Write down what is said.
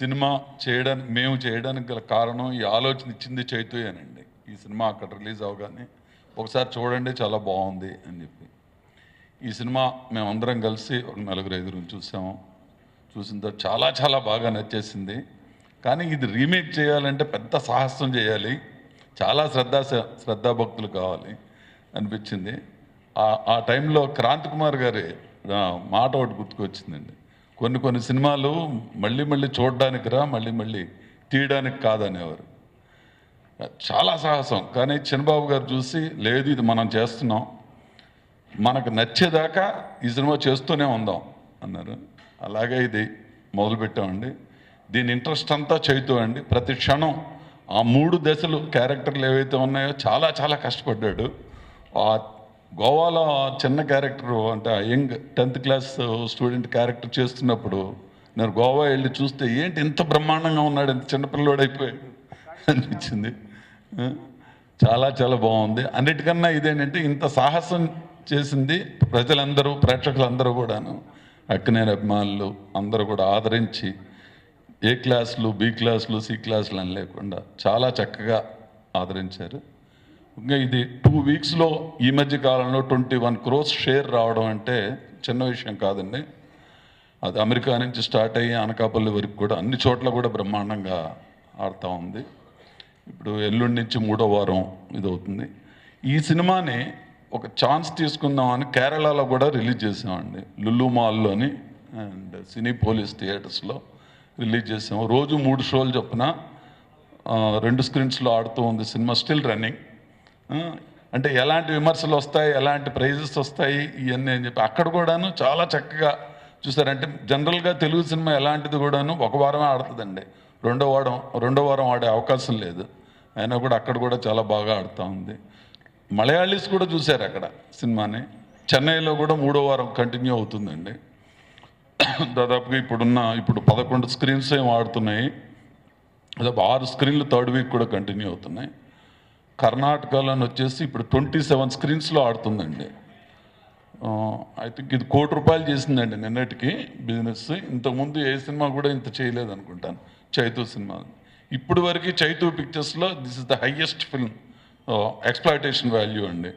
Cinema మేము చేయడానికి గల కారణం, ఈ ఆలోచన ఇచ్చింది చైతూయేనండి. ఈ సినిమా అక్కడ రిలీజ్ అవగానే ఒకసారి చూడండి చాలా బాగుంది అని చెప్పి ఈ సినిమా మేమందరం కలిసి ఒక 4-5 చూసాము. చూసిన తర్వాత చాలా చాలా బాగా నచ్చేసింది. కానీ ఇది రీమేక్ చేయాలంటే పెద్ద సాహసం చేయాలి, చాలా శ్రద్ధాభక్తులు కావాలి అనిపించింది. ఆ టైంలో క్రాంతి కుమార్ గారి మాట ఒకటి గుర్తుకొచ్చిందండి. కొన్ని సినిమాలు మళ్ళీ చూడడానికి రా, మళ్ళీ తీయడానికి కాదనేవారు. చాలా సాహసం. కానీ చిన్నబాబు గారు చూసి లేదు ఇది మనం చేస్తున్నాం, మనకు నచ్చేదాకా ఈ సినిమా చేస్తూనే ఉందాం అన్నారు. అలాగే ఇది మొదలుపెట్టామండి. దీని ఇంట్రెస్ట్ అంతా చైతూ అండి. ప్రతి క్షణం ఆ 3 దశలు క్యారెక్టర్లు ఏవైతే ఉన్నాయో చాలా చాలా కష్టపడ్డాడు. ఆ గోవాలో చిన్న క్యారెక్టర్ అంటే young 10th class student character చేస్తున్నప్పుడు నేను గోవా వెళ్ళి చూస్తే ఏంటి ఇంత బ్రహ్మాండంగా ఉన్నాడు, ఇంత చిన్నపిల్లవాడు అయిపోయాడు అనిపించింది. చాలా చాలా బాగుంది. అన్నిటికన్నా ఇదేంటంటే ఇంత సాహసం చేసింది ప్రజలందరూ, ప్రేక్షకులందరూ కూడాను, అక్కినేని అభిమానులు అందరూ కూడా ఆదరించి ఏ క్లాసులు, బి క్లాసులు, సి క్లాసులు అని లేకుండా చాలా చక్కగా ఆదరించారు. ఇంకా ఇది 2 వీక్స్లో ఈ మధ్య కాలంలో 21 crores షేర్ రావడం అంటే చిన్న విషయం కాదండి. అది అమెరికా నుంచి స్టార్ట్ అయ్యి అనకాపల్లి వరకు కూడా అన్ని చోట్ల కూడా బ్రహ్మాండంగా ఆడుతూ ఉంది. ఇప్పుడు ఎల్లుండి నుంచి 3వ వారం ఇది అవుతుంది. ఈ సినిమాని ఒక ఛాన్స్ తీసుకుందామని కేరళలో కూడా రిలీజ్ చేసామండి. లులు మాల్లోని అండ్ సినీ పోలీస్ థియేటర్స్లో రిలీజ్ చేసాము. రోజు 3 షోలు చొప్పున 2 స్క్రీన్స్లో ఆడుతూ ఉంది సినిమా. Still running. అంటే ఎలాంటి విమర్శలు వస్తాయి, ఎలాంటి ప్రైజెస్ వస్తాయి ఇవన్నీ అని చెప్పి అక్కడ కూడాను చాలా చక్కగా చూసారంటే జనరల్గా తెలుగు సినిమా ఎలాంటిది కూడాను 1 వారమే ఆడుతుందండి, రెండో వారం ఆడే అవకాశం లేదు. అయినా కూడా అక్కడ కూడా చాలా బాగా ఆడుతూ ఉంది. మలయాళీస్ కూడా చూశారు అక్కడ సినిమాని. చెన్నైలో కూడా 3వ వారం కంటిన్యూ అవుతుందండి. దాదాపుగా ఇప్పుడు 11 స్క్రీన్స్ ఏం ఆడుతున్నాయి. దాదాపు 6 స్క్రీన్లు 3rd వీక్ కూడా కంటిన్యూ అవుతున్నాయి. కర్ణాటకలోని వచ్చేసి ఇప్పుడు 27 స్క్రీన్స్లో ఆడుతుందండి. ఐ థింక్ ఇది ₹1 కోటి చేసిందండి నిన్నటికి బిజినెస్. ఇంతకుముందు ఏ సినిమా కూడా ఇంత చేయలేదు అనుకుంటాను చైతూ సినిమా. ఇప్పుడు వరకు చైతూ పిక్చర్స్లో this is the highest film exploitation value అండి.